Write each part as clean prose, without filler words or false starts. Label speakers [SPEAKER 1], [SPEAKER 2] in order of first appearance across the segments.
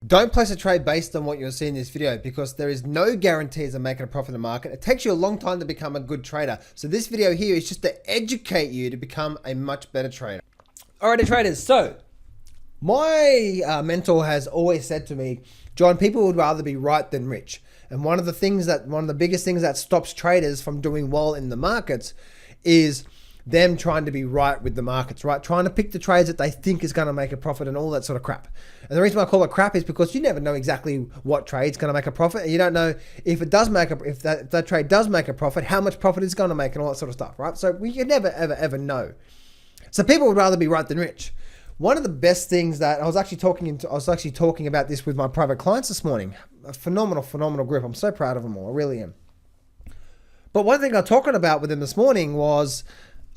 [SPEAKER 1] Don't place a trade based on what you're seeing in this video because there is no guarantees of making a profit in the market. It takes you a long time to become a good trader. So this video here is just to educate you to become a much better trader. Alrighty traders, so my mentor has always said to me, John, people would rather be right than rich. And one of the biggest things that stops traders from doing well in the markets is them trying to be right with the markets, right? Trying to pick the trades that they think is going to make a profit and all that sort of crap. And the reason why I call it crap is because you never know exactly what trade's going to make a profit, and you don't know if it does make if that trade does make a profit, how much profit it's going to make and all that sort of stuff, right? So you never ever know. So people would rather be right than rich. One of the best things that I was actually talking about this with my private clients this morning. A phenomenal group. I'm so proud of them all. I really am. But one thing I was talking about with them this morning was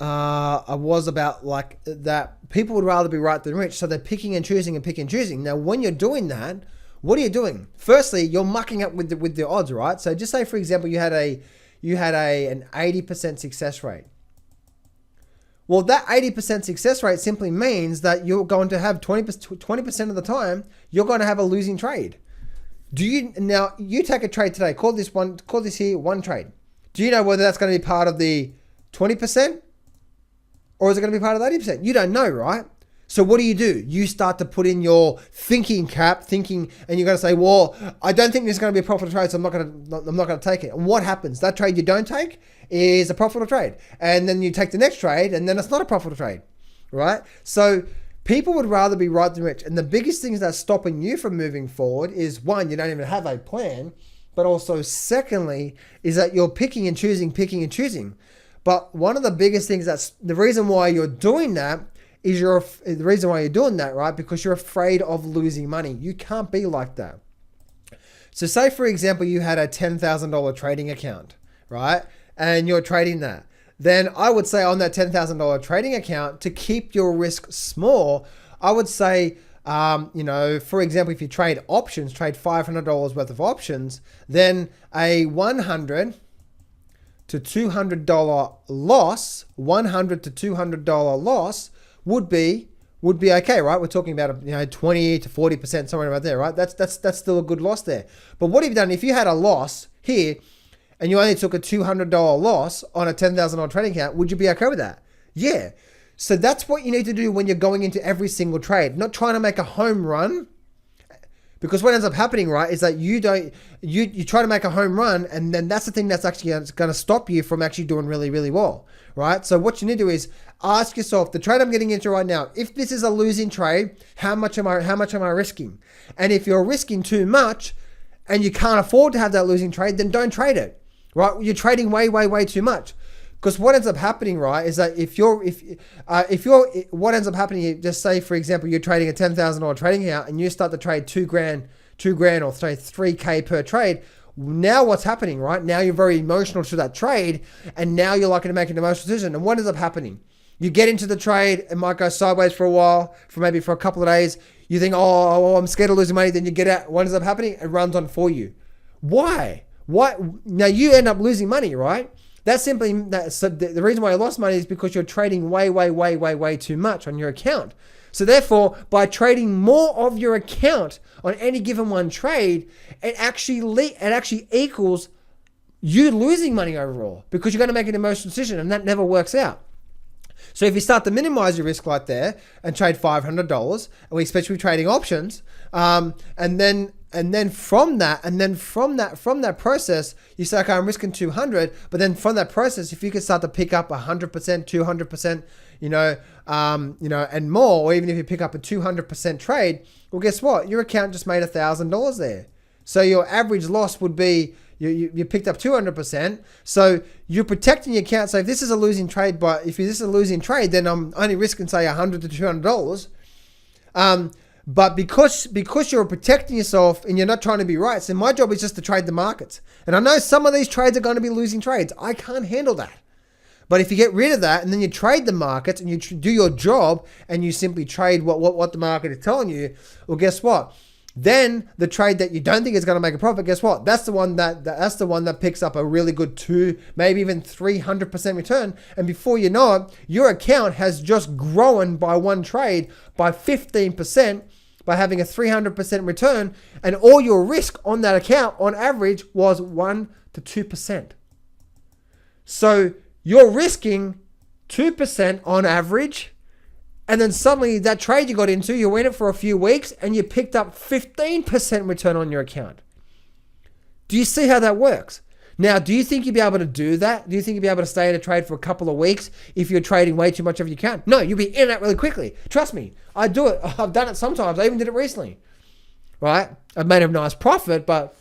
[SPEAKER 1] about like that people would rather be right than rich. So they're picking and choosing. Now, when you're doing that, what are you doing? Firstly, you're mucking up with the odds, right? So just say, for example, you had an 80% success rate. Well, that 80% success rate simply means that you're going to have 20% of the time, you're going to have a losing trade. Now you take a trade today, call this here one trade. Do you know whether that's going to be part of the 20% or is it going to be part of the 80%? You don't know, right? So what do? You start to put in your thinking cap, and you're going to say, well, I don't think this is going to be a profitable trade, so I'm not going to take it. And what happens? That trade you don't take is a profitable trade. And then you take the next trade and then it's not a profitable trade, right? So people would rather be right than rich. And the biggest things that's stopping you from moving forward is, one, you don't even have a plan, but also secondly, is that you're picking and choosing. But one of the biggest things that's the reason why you're doing that is right? Because you're afraid of losing money. You can't be like that. So say, for example, you had a $10,000 trading account, right? And you're trading that. Then I would say on that $10,000 trading account, to keep your risk small, I would say, for example, if you trade options, trade $500 worth of options, then a $100 to $200 loss, $100 to $200 loss would be okay, right? We're talking about 20 to 40%, somewhere around there, right? That's still a good loss there. But what have you done if you had a loss here and you only took a $200 loss on a $10,000 trading account? Would you be okay with that? Yeah. So that's what you need to do when you're going into every single trade, not trying to make a home run. Because what ends up happening, right, is that you try to make a home run, and then that's the thing that's actually going to stop you from actually doing really, really well, right? So what you need to do is ask yourself, the trade I'm getting into right now, if this is a losing trade, how much am I risking? And if you're risking too much and you can't afford to have that losing trade, then don't trade it, right? You're trading way too much. Because what ends up happening, right, is that what ends up happening, just say, for example, you're trading a $10,000 trading account and you start to trade $2 grand or say $3K per trade. Now what's happening, right? Now you're very emotional to that trade, and now you're likely to make an emotional decision. And what ends up happening? You get into the trade, it might go sideways for a while, for a couple of days. You think, oh, I'm scared of losing money. Then you get out. What ends up happening? It runs on for you. Why? Now you end up losing money, right? So the reason why you lost money is because you're trading way too much on your account. So therefore, by trading more of your account on any given one trade, it actually equals you losing money overall, because you're going to make an emotional decision, and that never works out. So if you start to minimize your risk like there and trade $500, and we expect to be trading options, and then from that process, you say, okay, I'm risking 200, but then from that process, if you could start to pick up 100%, 200%, and more, or even if you pick up a 200% trade, well, guess what? Your account just made $1,000 there. So your average loss would be, you picked up 200%. So you're protecting your account. So if this is a losing trade, then I'm only risking, say, $100 to $200. But because you're protecting yourself and you're not trying to be right, so my job is just to trade the markets. And I know some of these trades are going to be losing trades. I can't handle that. But if you get rid of that and then you trade the markets and you do your job and you simply trade what the market is telling you, well, guess what? Then the trade that you don't think is going to make a profit, guess what? That's the one that picks up a really good 2, maybe even 300% return. And before you know it, your account has just grown by one trade by 15%. by having a 300% return, and all your risk on that account on average was 1 to 2%. So you're risking 2% on average, and then suddenly that trade you got into, you went it for a few weeks and you picked up 15% return on your account. Do you see how that works? Now, do you think you'll be able to do that? Do you think you'll be able to stay in a trade for a couple of weeks if you're trading way too much of your account? No, you'll be in and out really quickly. Trust me, I do it. I've done it sometimes. I even did it recently, right? I've made a nice profit, but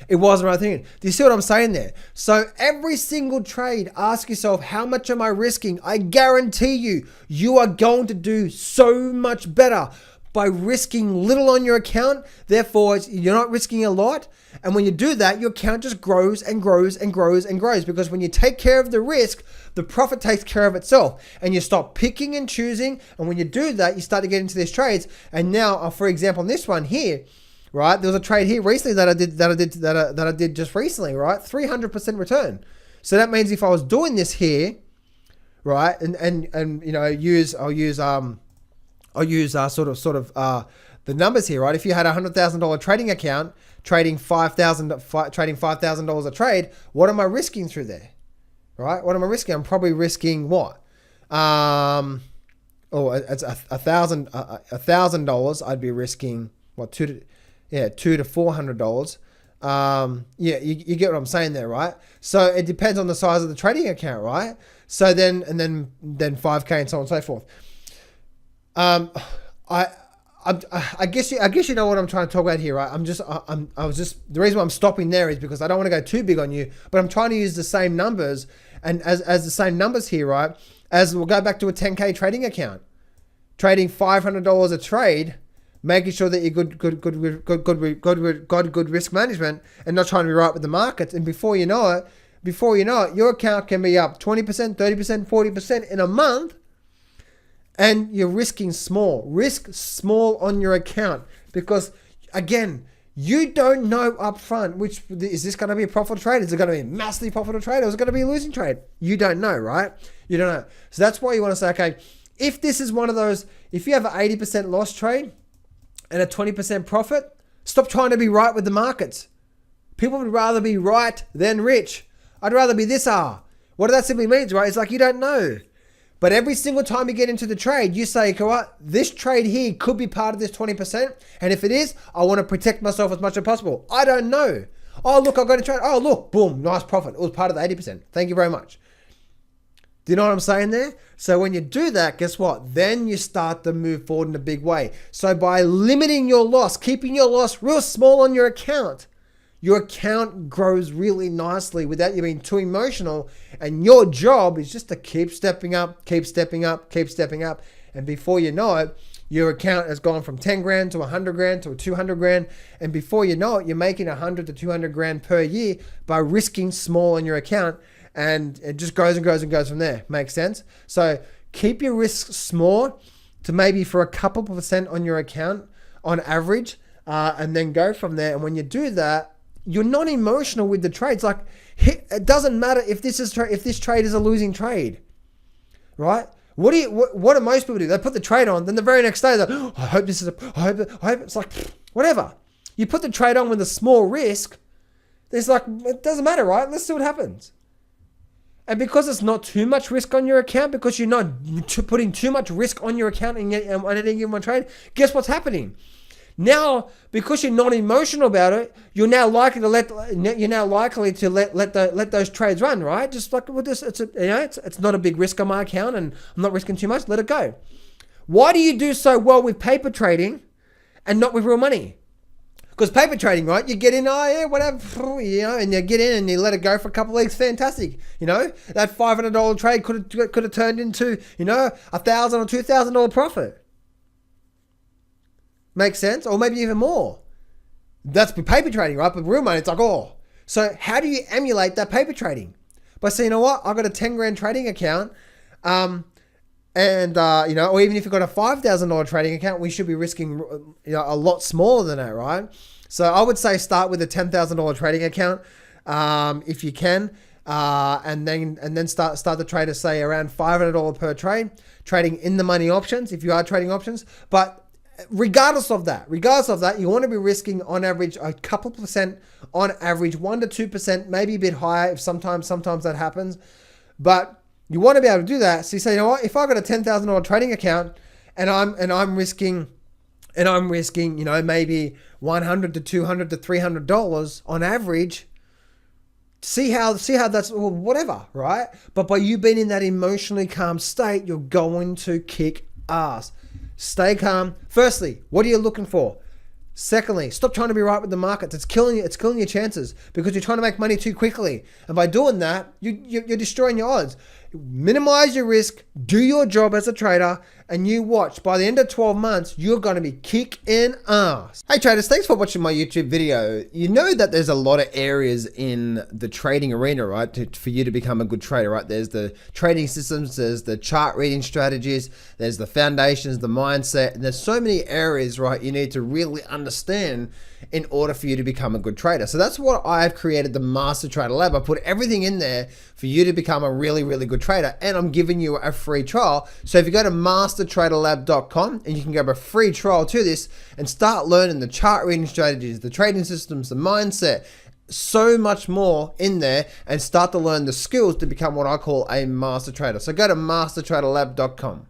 [SPEAKER 1] it wasn't the right thing. Do you see what I'm saying there? So every single trade, ask yourself, how much am I risking? I guarantee you, you are going to do so much better by risking little on your account. Therefore, you're not risking a lot. And when you do that, your account just grows and grows and grows and grows, because when you take care of the risk, the profit takes care of itself, and you stop picking and choosing. And when you do that, you start to get into these trades. And now, for example, on this one here, right? There was a trade here recently that I did just recently, right? 300% return. So that means if I was doing this here, right, and you know, I'll use the numbers here, right? If you had $100,000 trading account, trading $5,000 a trade, what am I risking through there, right? What am I risking? I'm probably risking what? It's $1,000. I'd be risking what, $200 to $400. You get what I'm saying there, right? So it depends on the size of the trading account, right? So then 5K and so on and so forth. I guess you know what I'm trying to talk about here, right? The reason why I'm stopping there is because I don't want to go too big on you, but I'm trying to use the same numbers, and as the same numbers here, right? As we'll go back to a 10K trading account, trading $500 a trade, making sure that you're good risk management and not trying to be right with the markets. And before you know it, your account can be up 20%, 30%, 40% in a month. And you're risking small. Risk small on your account, because again, you don't know upfront is this going to be a profitable trade? Is it going to be a massively profitable trade, or is it going to be a losing trade? You don't know, right? You don't know. So that's why you want to say, okay, if this is one of those, if you have an 80% loss trade and a 20% profit, stop trying to be right with the markets. People would rather be right than rich. I'd rather be this R. What that simply means, right? It's like you don't know. But every single time you get into the trade, you say, okay, what? This trade here could be part of this 20%. And if it is, I want to protect myself as much as possible. I don't know. Oh, look, I've got a trade. Oh, look, boom, nice profit. It was part of the 80%. Thank you very much. Do you know what I'm saying there? So when you do that, guess what? Then you start to move forward in a big way. So by limiting your loss, keeping your loss real small on your account grows really nicely without you being too emotional. And your job is just to keep stepping up, keep stepping up, keep stepping up. And before you know it, your account has gone from 10 grand to 100 grand to 200 grand. And before you know it, you're making 100 to 200 grand per year by risking small on your account. And it just goes and goes and goes from there. Makes sense? So keep your risks small to maybe for a couple % on your account on average, and then go from there. And when you do that, you're not emotional with the trades. Like, it doesn't matter if this trade is a losing trade, right? What do most people do? They put the trade on, then the very next day, I hope it's like, whatever. You put the trade on with a small risk, it's like, it doesn't matter, right? Let's see what happens. And because it's not too much risk on your account, because you're not putting too much risk on your account on any given trade, guess what's happening? Now, because you're not emotional about it, you're now likely to let those trades run, right? Just like with this, it's not a big risk on my account, and I'm not risking too much. Let it go. Why do you do so well with paper trading and not with real money? Because paper trading, right? You get in, whatever, and you get in and you let it go for a couple of weeks. Fantastic, that $500 trade could have turned into $1,000 or $2,000 profit. Makes sense? Or maybe even more. That's paper trading, right? But real money, it's like, So how do you emulate that paper trading? By saying, I've got a 10 grand trading account, or even if you've got a $5,000 trading account, we should be risking, a lot smaller than that, right? So I would say start with a $10,000 trading account, if you can, and then start the trade to say around $500 per trade, trading in the money options, if you are trading options. But Regardless of that, you want to be risking on average a couple percent, on average 1 to 2%, maybe a bit higher if sometimes that happens. But you want to be able to do that. So you say, you know what, if I got a $10,000 trading account and I'm risking, you know, maybe $100 to $200 to $300 on average. See how that's, well, whatever, right? But by you being in that emotionally calm state, you're going to kick ass. Stay calm. Firstly, what are you looking for? Secondly, stop trying to be right with the markets. It's killing you. It's killing your chances because you're trying to make money too quickly. And by doing that, you're destroying your odds. Minimize your risk. Do your job as a trader. And you watch. By the end of 12 months, you're going to be kicking ass. Hey traders, thanks for watching my YouTube video. You know that there's a lot of areas in the trading arena, right? For you to become a good trader, right? There's the trading systems, there's the chart reading strategies, there's the foundations, the mindset, and there's so many areas, right, you need to really understand in order for you to become a good trader. So that's what I've created, the Master Trader Lab. I put everything in there for you to become a really, really good trader, and I'm giving you a free trial. So if you go to mastertraderlab.com and you can grab a free trial to this and start learning the chart reading strategies, the trading systems, the mindset, so much more in there, and start to learn the skills to become what I call a master trader. So go to mastertraderlab.com.